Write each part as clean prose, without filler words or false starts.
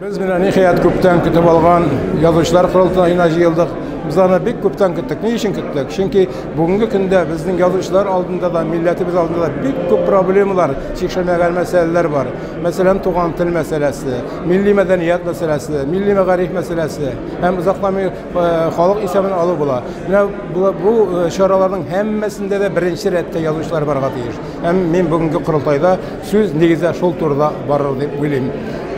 Biz nihayet köpten kütüp algan yazıçlar kurultayına jyyldyk. Biz ana bek köpten kütdik. Ne için kütdik? Çünkü bugünkü günde bizning yazıçlar aldında da, milletimiz aldında da bek köp problemler, çekişmegen meseleler var. Mesela tugan til meselesi, milli medeniyet meselesi, milli megarif meselesi, hem uzaklamy halyk isabını alıp bola. Bu şaralarning hemmesinde de birinci retde yazıçlar barga tiýiş. Hem men bugünkü kurultayda söz negize şol turda barar dep bilim.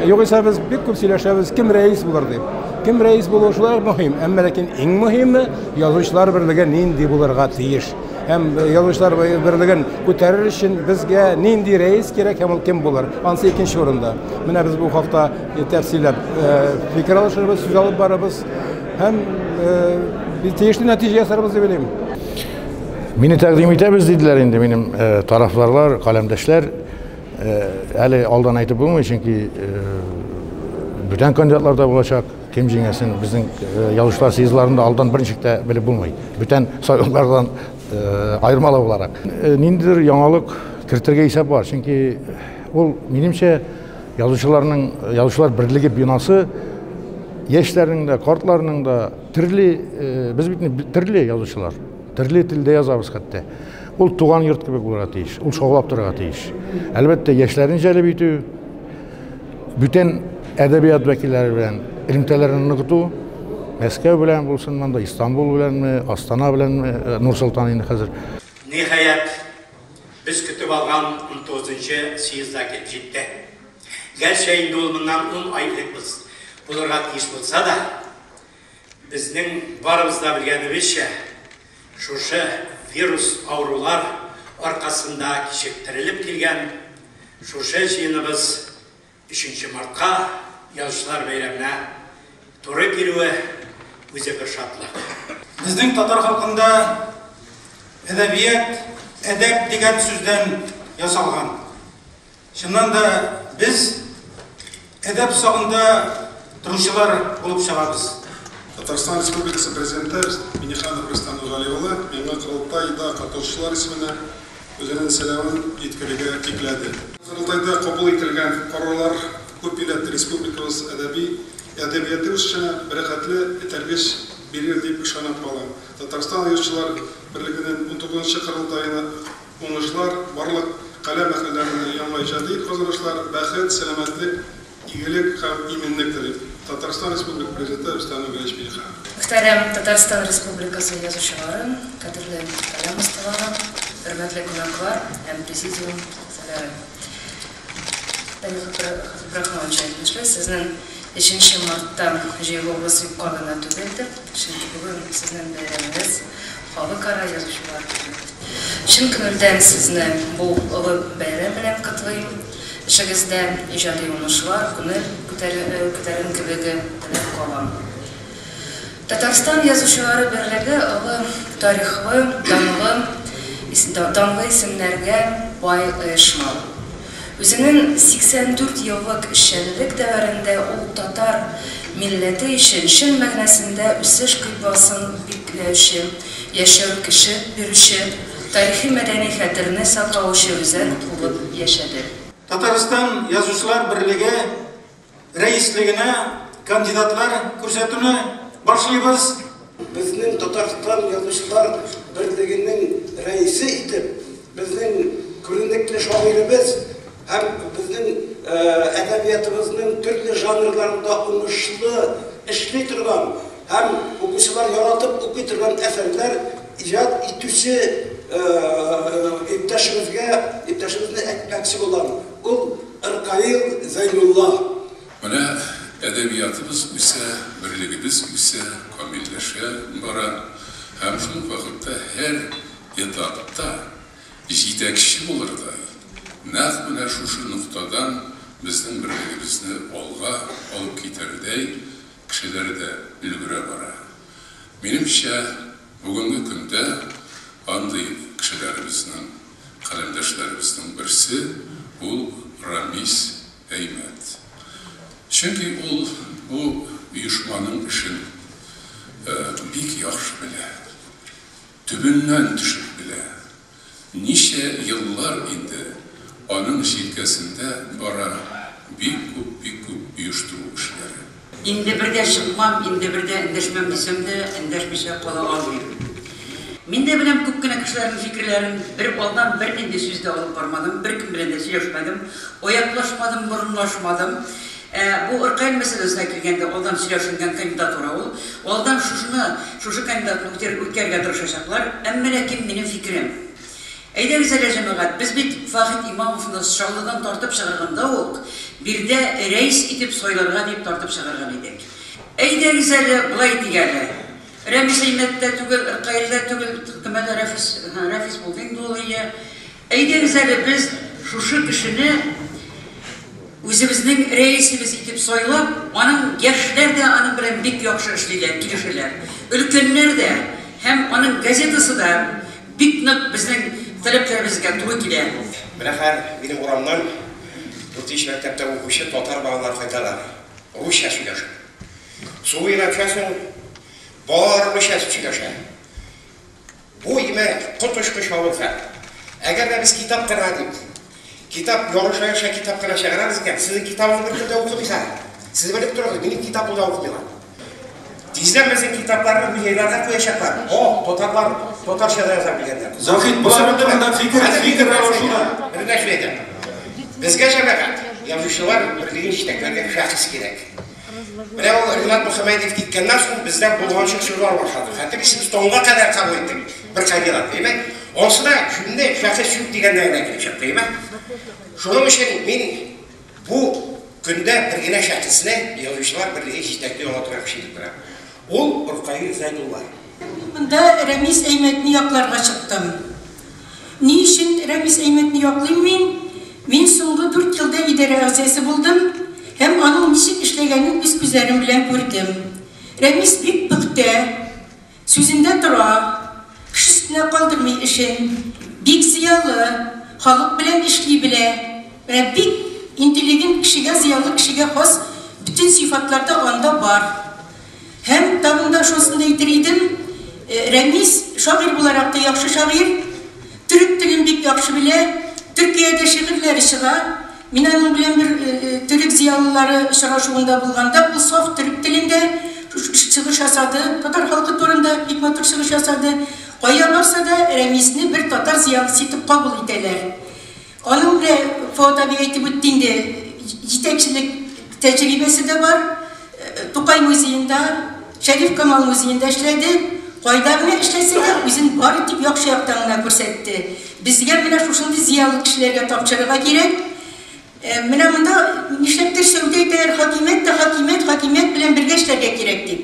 Yoksa biz bir köp söyleşemiz kim reis bulur dep. Kim reis buluşlar mühim. Ama lakin en mühimi yazıçlar birligi nindi bularga tiýiş. Hem yazıçlar birligin köterir için bizge nindi reis gerek hem kim bulur. Ansı ikinci orunda. Mine biz bu hafta tefsirlep fikir alışırız, söz alıp barabız. Hem bir tiýişli netije ýasarybız dep bilim. Meni təqdim etəbiz dediler indi benim taraflarlar, kalemdeşler. Hələ aldan aytıb bulmuyor çünkü bütün kandidatlar da olacak. Kim jingesin bizning yazıçlar siyizlarında aldan birinçikte bilip bulmuyor. Bütün sayılardan ayırmalı olarak. Nindir yangalık kirtirge hesap var. Çünkü ol menimçe yazıçlar birligi binası yeşlerinin de, kartlarının da biz tirli yazıçlar. Tirli tilde yazabız hatta. Ol tuğan yurt gibi bulara tiýiş, ol şoğlap durga tiýiş. Elbette yeşlerin jelip ýetүү, bütün edebiyat vekilleri bilen ilimtelerini nıgıtu, Moskva bilen bolsun, manda İstanbul bilen mi, Astana bilen mi, Nur Sultan indi hazır. Nihayet biz kütüp algan 19-njy syýyzda kelip jetdi. Gerçi indi ol bundan 10 aýlykbız. Bularga tiýiş bolsa da, bizning barybızda bilgenibizçe, şuşa virus awrular arkasında kişiktirilip kelgen şuşa jyňybız 3 Mart'a Yazıçlar Beyramına to'g'ri kelüwi o'zi bir şatlyk. Bizning Tatar halkında edebiyat, edep degan sözden yasalgan. Şundan da biz edep sağında turuşçular bulup çababız. Татарстан Республикасы Президенті Миниханов Рустам Нурғалиұлы менің құрылтайда қатысушылар исеміне өзінің сәламын жеткілігі екледі. Құрылтайда қабыл етілген қарарлар көп милләтті республикабыз әдебиеті үшін бірқатлы тәрбиеш берер деп ышанып қалам. Татарстан yazıçылар бірлігінің 19-ші құрылтайына оңышылар барлық қалам әхлілерінің яңа ижади қозғалышлар бәхет, сәламәтлік, игілік һәм именліктер. Татарстан Республикасы Президенті Рустам Нурғалиевич. Muhterem Tatarstan Respublikası yazıçıları, kadirli kalem ustaları, hürmetli konaklar, hem prezidium seleri. Bırakmamışım etmişler. Sizin 3 Mart'ta Jeyli Oblası koordinatörü edip, şimdi bugün sizin beğeniniz halkara yazıçılar. Şun günülden sizinle bu bayram bilen katılayım. İşinizde icadi yoğunluşlar, küterinkilige dilep kalan. Tatarstan Yazıçıları Birligi tarihli, danlı isimlerge bay uyuşma. Özünün 84 yıllık işçilik devrinde o Tatar milleti için şin məgnəsində üsüş qıybasını bekleşi, yaşar kişi bürüşü, tarihi medeni xatirini saklavuşu özen olup yaşadı. Tatarstan Yazıçlar Birligi reisligine kandidatlar ko'rsatuvni başlayız. Bizning Tatarstan Yazıçlar Birligining reisi etip, bizning ko'rindikli şairimiz hem bizning edebiyatımızın türlü janrlarında unuşlu işli turgan, hem okuyucular yaratıp okuy turgan eserler icad etüsü iptaşımızın ekmeksi olan ul Irkayil Zeynullah. Mana edebiyatımız ise, birligimiz ise kamilleşe bara hem şun vakitte her etapta yetekçi olur da. Naq mana şu noktadan bizning birligimizni olga alıp gitarday kişileri de ilgire bara. Menimçe bugünkü günde anday kişilerimizin, kalemdeşlerimizin birisi bu Ramiz Eymet. Çünkü bu uyuşmanın işin bik yaxşı bile, tübünden düşüp bile, nice yıllar indi onun şirkesinde bara bir kup uyuştuруу эшләре. Инде бердә чыкмам, инде бердә эндәшмәм дисәм дә, эндәшмичә кала алмыйм. Мин дә беләм күп кенә кешеләрнең фикерләрен бер алдан бер нинди сүздә алып бармадым, бер кем белән дә сөйләшмәдем, аяклашмадым, борынлашмадым. Бу ыркайын мәсьәләсенә килгәндә алдан сөйләшенгән кандидатура ул. Алдан шушы кандидатны үткәргә тырышачаклар, әмма ләкин минем фикерем. Әйдәгез әле җәмәгать, без бит Фахит Имамовны шаулыдан тартып чыгарганда ук, бирдә рәис итеп сайларга дип тартып чыгарган идек. Әйдәгез әле булай дигәле. Рәмис Әймәттә түгел, Ыркаилдә түгел, кемәлә Рәфис булды инде ул ия. Әйдәгез әле без шушы кешене үзебезнең рәисебез итеп сайлап, аның яшьләр дә аның белән бик яхшы эшлиләр, килешәләр. Өлкәннәр дә һәм аның газетасы да бик нык безнең таләпләребезгә туры килә. Менә хәзер минем урамнан Уртиш мәктәптә укучы татар балалар кайталар. Русча сөйләшә. Суы начальство бармыша сөйләшә. Бу имә котышкы шавылса. Әгәр дә без китап кына дип, китап ярыша китап кына чыгарабыз икән, сезнең китабыгызны бер кемдә укымыйсыз. Сез белеп торыгыз, минем китапны да укымыйлар. Тиздән безнең китапларны музейларга куячаклар. Татарлар татарча да яза белгәннәр. Захит, булар турында фикер алышуда. Бердә шулайда. Безгә җәмәгать, язучылар берлеген җитәкләргә шәхес кирәк. Менә ул Ринат Мөхәммәдов киткәннән соң бездә булган чыгышлар башлады. Хәтта без тонга кадәр кабул иттек. Бер кандидат, димме? Онсыда шундый шәхес юк дигәндәй генә килеп чыкты, димме? Шуның өчен мин бу көндә бер генә шәхесне язучылар берлеге җитәкли ала торган кеше дип беләм. Ул Ыркаил Зәйнулла. Монда Рәмис Әймәтне якларга чыктым. Ни өчен Рәмис Әймәтне яклыйм мин? Мин соңгы 4 елда идарә әгъзасы булдым һәм аның ничек эшләгәнен үз күзләрем белән күрдем. Рәмис бик пөхтә, сүзендә тора, кешесенә калдырмый эшен, бик зыялы, халык белән эшли белә. Менә бик интеллигент кешегә, зыялы кешегә хас bütün сыйфатлар да анда бар. Һәм тагында шусын да әйтер идем, Рәмис шагыйрь буларак та яхшы шагыйрь, төрек телен бик яхшы белә. Türkiye'de şehirleri çığa, min aның белән бер төрек зыялылары чыгышуында булганда, бу саф төрек телендә чыгыш ясады, татар халкы турында бик матур чыгыш ясады. Кая барса да Рәмисне бер татар зыялысы итеп кабул итәләр. Аның белән Фотаби әйтеп үтте инде, җитәкчелек тәҗрибәсе дә бар. Тукай музеенда, Шәриф Камал музеенда эшләде. Кайда гына эшләсә дә үзен бар итеп яхшы яктан гына күрсәтте. Безгә менә шушындый зыялы кешеләргә тапшырырга кирәк. Менә монда нишләптер сәүдә итәләр, хакимият белән бергә эшләргә кирәк дип.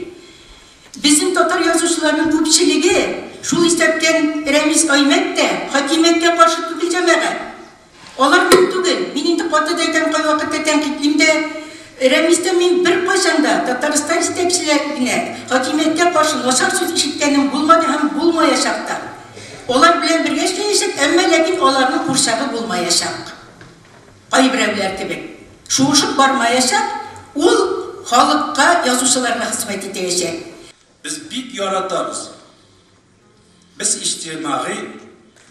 Безнең татар язучыларның күпчелеге шул исәптән Рәмис Әймәт тә хакимияткә каршы түгел җәмәгать. Алар түгел. Мин инде каты да әйтәм, кай вакытта тәнкыйтьлим дә. Рәмистә мин бер кайчанда Татарстан җитәкчеләренә хакимияткә каршы начар сүз ишеткәнем булмады һәм булмаячак та. Олар белән бергә эшләячәк, әмма ләкин аларның курчагы булмаячак. Кайберәүләр кебек. Шуышып бармаячак, ул халыкка, язучыларга хезмәт итәчәк. Без бик яратабыз. Без иҗтимагый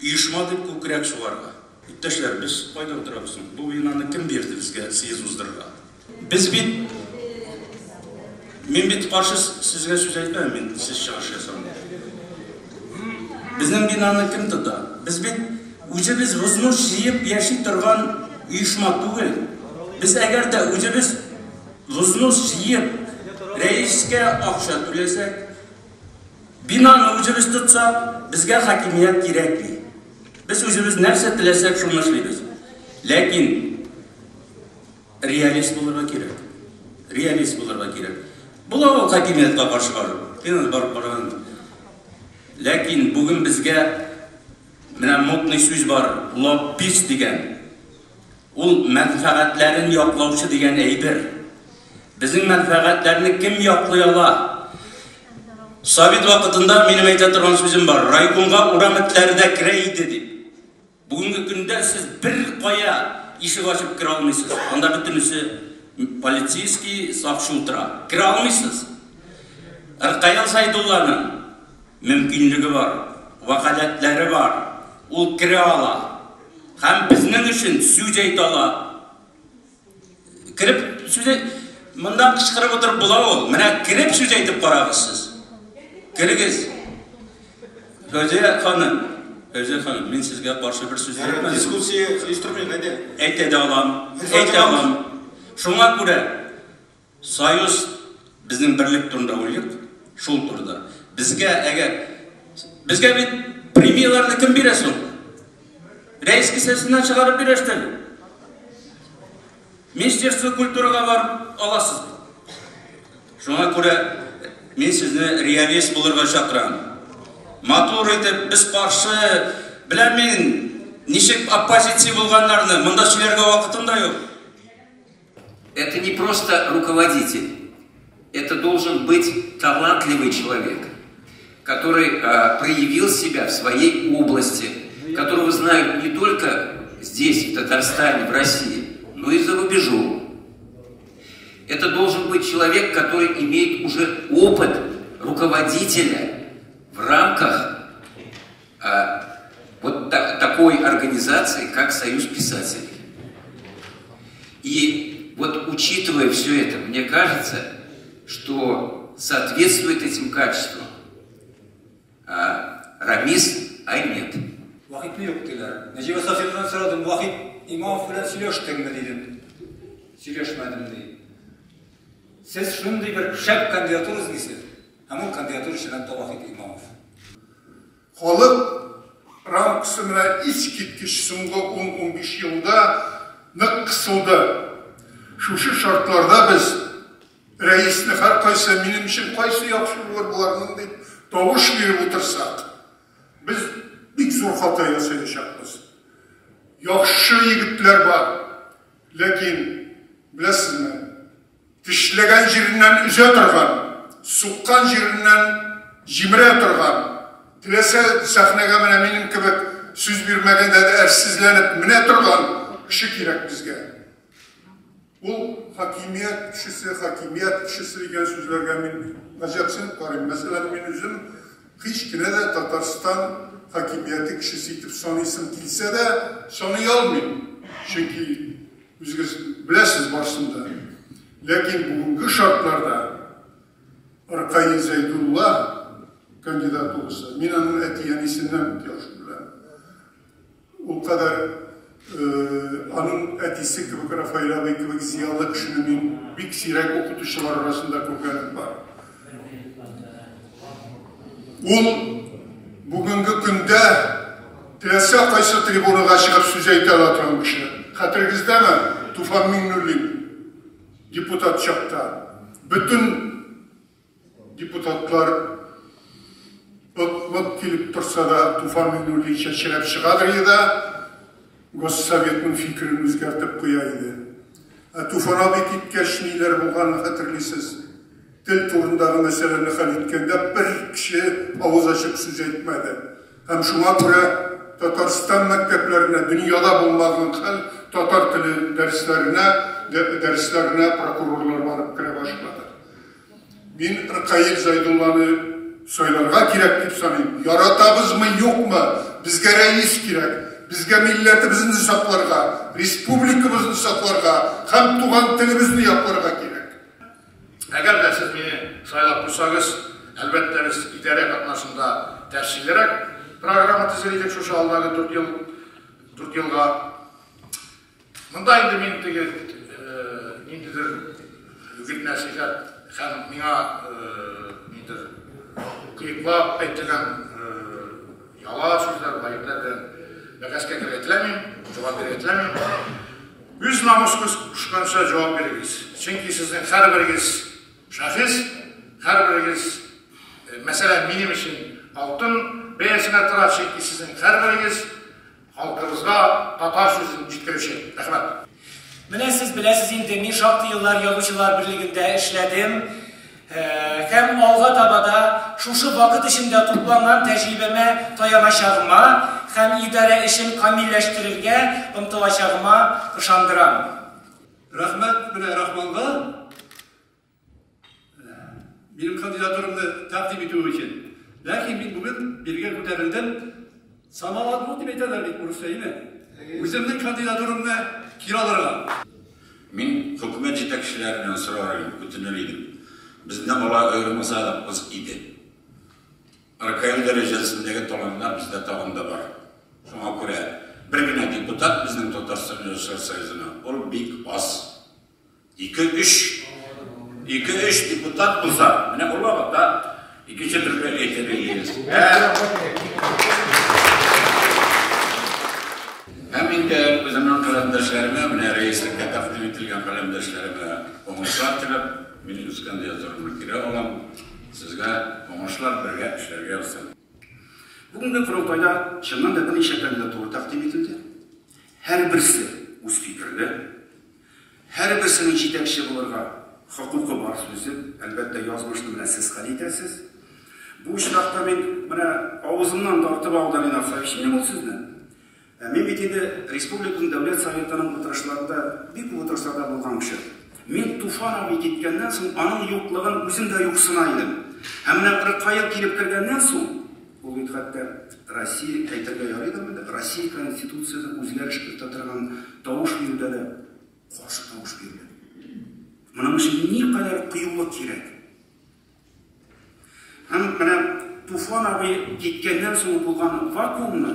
оешма дип күкрәк сугарга. Иптәшләр, без кайда утырабыз? Бу бинаны кем бирде безгә съезд уздырырга? Без бит Мин бит каршы сезгә сүз әйтмәм, мин сез чыгыш ясам. Безнең бинаны кем тота? Без бит үзебез взнуш җыеп яши торган оешма түгел. Без әгәр дә үзебез взнуш җыеп рәискә акча түләсәк, бинаны үзебез тотсак, безгә хакимият кирәкми. Без үзебез нәрсә теләсәк шуны эшлибез. Ләкин реалист булырга кирәк. Реалист булырга кирәк. Була ул хакимиятка каршы барып барган. Ләкин бүген безгә менә модный сүз бар, лоббист дигән. Ул мәнфәгатьләрен яклаучы дигән әйбер. Безнең мәнфәгатьләрне кем яклый ала? Совет вакытында минем әйтә торган сүзем бар. Райкомга урамәтләрдә керә иде дип. Бүгенге көндә сез бер кая ишек ачып кira алмыйсыз. Анда бөтенесе полицейский сакчы утыра. Кira алмыйсыз. Ыркаил Зәйнулланың мөмкинлеге бар, вакаләтләре бар. Ул кira ала. Һәм безнең өчен сүз әйтә ала. Кирип сүз Мындан кычкырып отырып була ул. Менә кирип сүз әйтеп карагыз сез. Кирегез. Фәүзия ханым, мин сезгә каршы бер сүз әйтмәдем. Дискуссия инструмент әйдә. Әйтә алам. Шуңа күрә Союз безнең берлек турында уйлыйк, шул турында. Безгә бит премияларны кем бирә соң? Рәис кесәсеннән чыгарып бирәштер. Министерство культурага барып аласыз. Шуңа күрә мин сезне реалист булырга чакырам. Матур итеп без каршы, беләм мин ничек оппозиция булганнарны монда сөйләргә вакытым да юк. Это не просто руководитель, это должен быть талантливый человек, который проявил себя в своей области, которого знают не только здесь, в Татарстане, в России, но и за рубежом. Это должен быть человек, который имеет уже опыт руководителя в рамках вот такой организации, как Союз писателей. И вот учитывая все это, мне кажется, что соответствует этим качествам Рамис Аймет. Vakitli yok dediler. Necip Safir'den soradım, vakit imam falan söyleştin mi dedim. Söyleşmedim dedim. Siz şunu bir şak kandidatırız neyse. Ama kandidatır şiren de vakit imam. Халық рамкасына ескерткіш соңғы 10-15 жылда нық қысылды. Шушы шартларда біз рәисні әрқайсы менің үшін қайсы яқшылар бұларының деп дауыс беріп отырсақ, біз бик зор хата жасаймыз. Яқшы егітлер бар, ләкин білесізме, тішлеген жерінен үзе тұрған, суққан жерінен жиміре тұрған, тілесе сәхнеге мене менің кебек сөз бермегенде де әрсізленіп міне тұрған кіші керек бізге. Бұл хакимият кішісі деген сөздерге мен ғажапсынып қараймын. Мәселен, мен өзім ешкіне де Татарстан хакимияты кішісі етіп санайсым келсе де санай алмаймын. Çünkü білесіз барсында. Ләкин бүгінгі шартларда Арқайын Зайдулла кандидат olsa, мен оның әти-әнесінен яшы білем. Ол қадар анын әтisi кебек Рафаил абай кебек зиялы кішіні мен бик сирек оқытушылар арасында көргенім бар. Ол бүгінгі күнде тілесе қайсы трибунаға шығып сөз айта алатын кіші. Қатырыңызда ма? Туфан Миңнуллин депутат шақта. Bütün депутатлар келіп тұрса да Туфан Миңнуллин шешіреп шығадыр еді, Госсоветнің фикірін өзгертіп қойайды. Туфан абай кеткеш нейлер болғанын қатырлайсыз. Тіл турындағы мәселені хал еткенде бір кіші ауыз ашып сөз айтмады. Һәм шуңа күрә Татарстан мәктәпләренә дөньяда булмаган хәл татар теле дәресләренә прокурорлар барып керә башлады. Мин Арқайын Зайдулланы сөйләргә кирәк дип саныйм. Яратабызмы, юкмы? Безгә рәис кирәк. Безгә милләтебезне сакларга, республикабызны сакларга һәм туган телебезне якларга кирәк. Әгәр дә сез мине сайлап куйсагыз, әлбәттә без идарә катнашында тәфсиллерәк программа төзеләчәк шушы алдагы 4 елга. Монда инде мин теге ниндидер үгит нәсихәт һәм миңа ниндидер кыйклап әйтелгән яла сүзләр, гаепләрдән бәгәскә керәтләмим, җавап бирәтләмим. Үз намусыгыз кушканча җавап бирегез. Чөнки сезнең һәрберегез шәхес, һәрберегез мәсәлән минем өчен алтын бәясенә тора, чөнки сезнең һәрберегез халкыбызга татар сүзен җиткерүче. Рәхмәт. Менә сез беләсез инде, мин шактый еллар Язучылар берлегендә эшләдем. Һәм алга табада шушы вакыт эчендә тупланган тәҗрибәмә таяначагыма һәм идарә эшен камилләштерергә омтылачагыма ышандырам. Рәхмәт белән Рахманга минем кандидатурымны тәкъдим итү өчен. Ләкин мин бүген биргә күтәрелдем. Самават бу дип әйтәләр бит урысча. Үземнең кандидатурамны кираларга. Мин hükümet yetekçilerinden sorarım, ötünürüydüm. Bizde ola öğrenmesaydık idi. Arkayıl derecesindeki tolanlar bizde tağında var. Şuna göre bir deputat bizim Tatarstan Yazıçlar Sayısına. O büyük az. 2-3 deputat bulsa. Ne olur bak da 2 türlü eğitiriyiz. Hem indi bizim kalemdaşlarıma, reislikte takdim edilgen kalemdaşlarıma oğuşlar tilip, beni üskende yazarımı kire olan sizge oğuşlar birge işlerge olsun. Bugünkü kurultayda çından da bir işe kandidaturu takdim edildi. Her birisi öz fikirli, her birisinin yetekçi bulurga hukuku var sözü, elbette yazmıştım bile siz kalitesiz. Bu işlakta ben ağzımdan tartıp ağdan inafsa işim ne sözden. Men bitede Respublikanın Devlet Sovetinin oturuşlarında bir oturuşlarda bulgan kişi. Men Tufan abi gitgenden soň anın yoklığın özüm de yoksınaydım. Hem bir kayıp gelip kirgenden soň bu hatta Rossiya aytırga yaraydı, Rossiya konstitutsiyasida o'zgarish kiritilgan tovush berdi de qarshi tovush berdi. Mana shu ne kadar qiyinlik kerak. Hem Tufan abi gitgenden soň bulgan vakuumni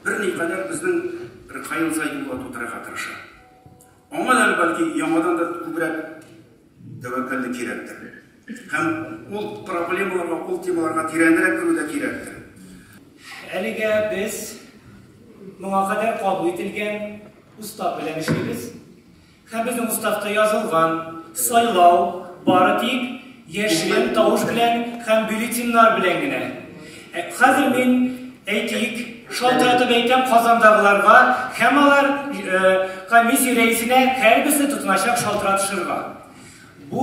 bir ne kadar bizden Kayıl Zaydullah tutarağa tırışa. Ama da belki yamadan da kübret tevekkelli kirektir. Hem o problemalarga, o temalarga tirendirek kırıda kirektir. Әлегә biz моңа кадәр кабул ителгән устав белән эшлибез. Һәм безнең уставта язылган сайлау бары тик яшьләр тавыш белән һәм бюллетеннар белән генә. Хәзер мин әйтик, шалтыратып әйтәм Казандагыларга һәм алар комиссия рәисенә һәрберсе тотыначак шалтыратышырга. Бу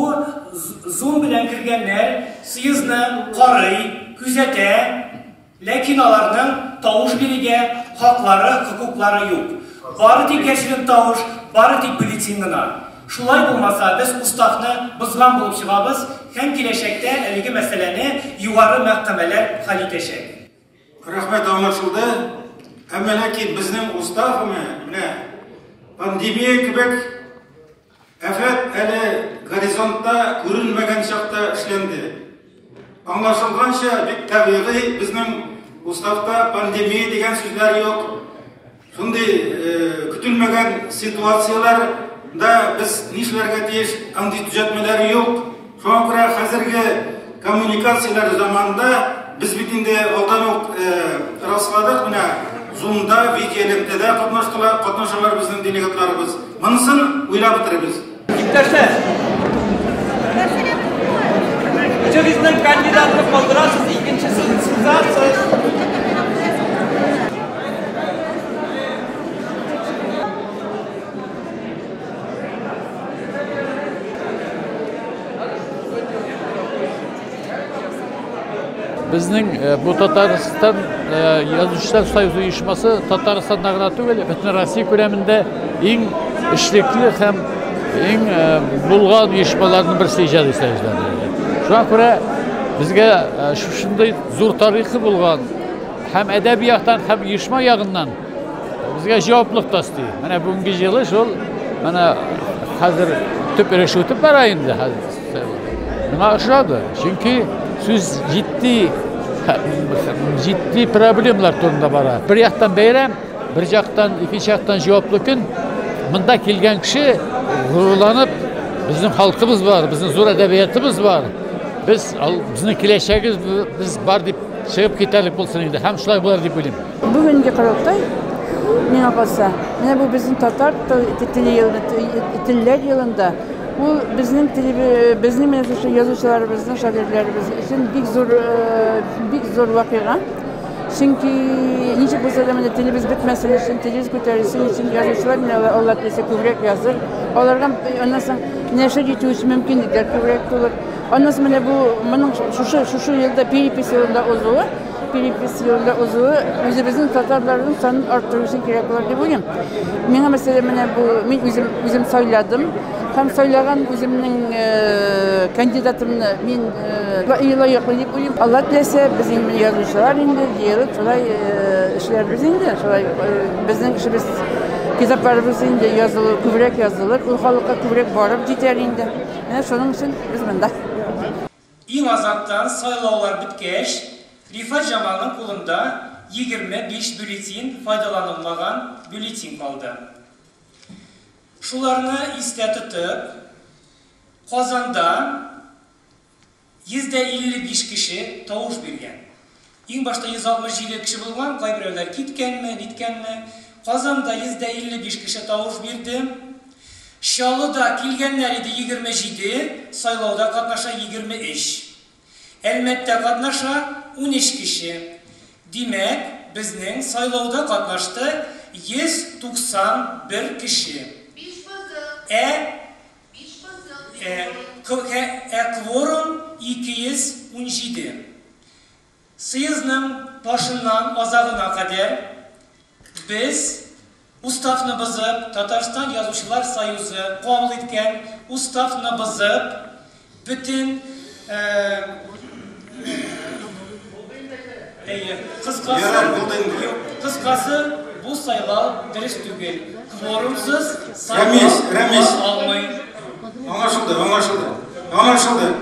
зум белән кергәннәр съездны карый, күзәтә, ләкин аларның тавыш бирергә хаклары, хукуклары юк. Бары тик яшьлек тавыш, бары тик бюллетен гына. Шулай булмаса, без уставны бозган булып чыгабыз һәм киләчәктә әлеге мәсьәләне югары мәхкәмәләр хәл итәчәк. Рәхмәт аңлашылды. Әмма ләкин безнең устав пандемия кебек афәт әле горизонтта күренмәгән чакта эшләнде. Аңлашылганча бик табигый безнең уставта пандемия дигән сүзләр юк. Шундый көтелмәгән ситуацияларда без нишләргә тиеш, андый төзәтмәләр юк. Шуңа күрә хәзерге коммуникациялар заманында biz bitinde aldan ok rastladık buna Zoom'da, videolemde katnaşırlar bizim delegatlarımız. Manısın uylap bitiririz. İptaşlar, bizden kandidatlık kaldırasınız, ikincisi siz atsınız. Bizning bu Tatariston Yazıcılar Soyuzu uyushmasi Tataristonda g'ina tugul, butun Rossiya ko'lamida eng ishlikli ham eng bulg'an uyushmalarning birisi ijod etayozlar. Shunga ko'ra bizga shunday zo'r tarixi bo'lgan ham adabiyotdan ham uyushma yog'idan bizga javoblik tasdi. Mana bugungi yili shul mana hozir tüp ish o'tib borayindi. Nima o'xshadi? Chunki siz ciddi problemler turunda bara. Bir yaktan bayram, bir yaktan ikinci yaktan javobli kun. Bunda kelgan kishi g'ururlanib, bizning xalqimiz var, bizning zo'r adabiyotimiz var. Bizning kelajagimiz biz bar deb chiqib ketalik bo'lsin edi. Ham shulay bo'lar deb o'ylayman. Bugungi qurultoy meni qolsa, mana bu bizning Tatar tiller yılında bu bizning yazıcılarımızın, şairlerimiz için bik zor vakıa. Çünkü nice bu zamanda telimiz bitmesin için, telimiz kurtarılsın için yazıcılar Allah dese kübrek yazır. Onlardan ondan sonra neşe getiriş mümkünlükler kübrek olur. Ondan sonra bu şu yılda Peripis yılında uzuğu özümüzün Tatarlarının sanını arttırılsın gerek olur diye buyum. Bana mesela ben özüm söyledim. Hem söyleyen özümün kandidatımını ben layıklı deyip buyum. Allah dilese bizim yazıcılar indi, diyelim şolay işler biz indi. Şolay bizim işimiz Kitaplarımız indi yazılır, kübrek yazılır. O halka kübrek barıp jiter indi. Yani şunun için biz bunda. İң azaptan saylavlar bitkeş, Rifat Jamal'ın kulunda 25 bülletin faydalanılmagan bülletin kaldı. Şularını iste tutup, Kazanda %55 kişi tavuş bergen. İң başta 167 kişi bulgan, kaybırevler gitkenmi. Kazanda %55 kişi tavuş berdi. Şalıda kilgenler idi 27, saylavda katnaşa 23. Elmet'te katnaşa 13 kişi. Demek bizning saylavda katnaştı 191 kişi. Kvorum 217. Sıyızның başından azağına kadar biz Ustavni buzib, Tatarstan Yazuvchilar Soyuzi qabul etgan ustavni buzib, bütün qisqasi bu saylov dirish tugul. Kvorumsiz saylov olmay. Anlaşıldı.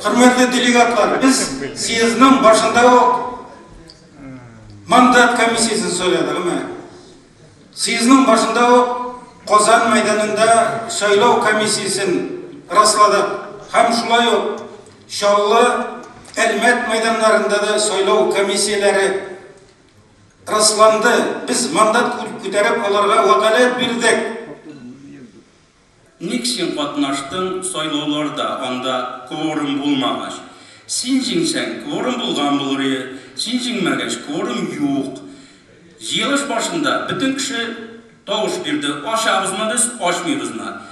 Hürmetli delegatlar, biz siyezdin başında o mandat komisyasını söyledik, değil mi? Siyezdin başında o Kozan meydanında saylov komisyasını rastladık. Hem şulay o Şallı, Elmet meydanlarında da saylov komisyaları rastlandı. Biz mandat küterip onlarga vakalet bildik. Niksin katnaştın saylovlarda anda kvorum bulmağaç. Sinjingsen kvorum bulgan bulurı, sinjingmegeç kvorum yok. Yılış başında bütün kişi tavuş birdi. Aşağımızma biz aşmıyoruzma.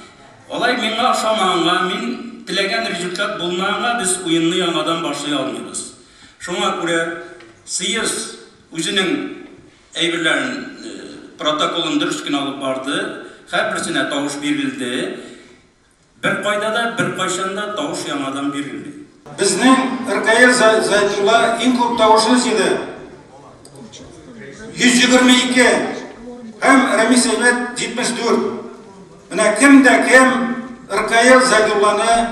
Olay mene aşamağına, men tilegen rezultat bulmağına biz oyunlu yanadan başlaya almıyoruz. Şuna göre sıyız özünün eybirlerin protokolun dürüstkin alıp vardı. Her birisine tavuş verildi. Bir qaydada, bir qaşanda tavuş yanadan verildi. Bizning Irkayil Zaytullah eng ko'p tavuşimiz edi. 122. Hem Ramiz Aymet 74. Mana kimde kim Irkayil Zaytullah'ni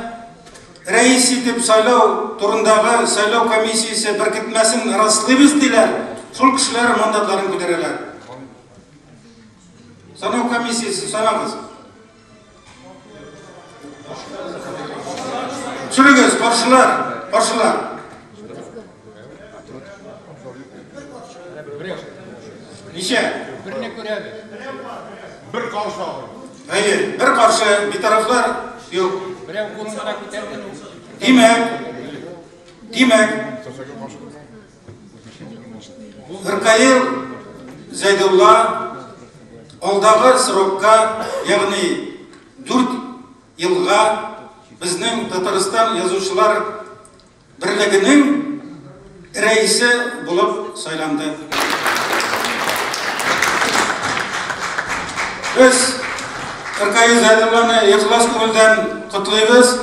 reis etip saylov turundagi saylov komissiyasi birikmesini rastlaymiz diler. Şol kişiler mandatlarını ko'taralar. Sanov komissiyasi sanamiz. Sürügüz, karşılar. Niçe? Birini görevi. Bir karşı alır. Hayır, bir karşı, bir taraflar yok. Birev konumuna giderken Demek, Irkayil Zaydullah alдағы sırokka, yani 4 yılga bizning Tataristan Yazuvchilar Birligining reisi bulup saylandı. Biz Irkayil Zaydullah'ni ixlos ko'ngildan qutlaymiz.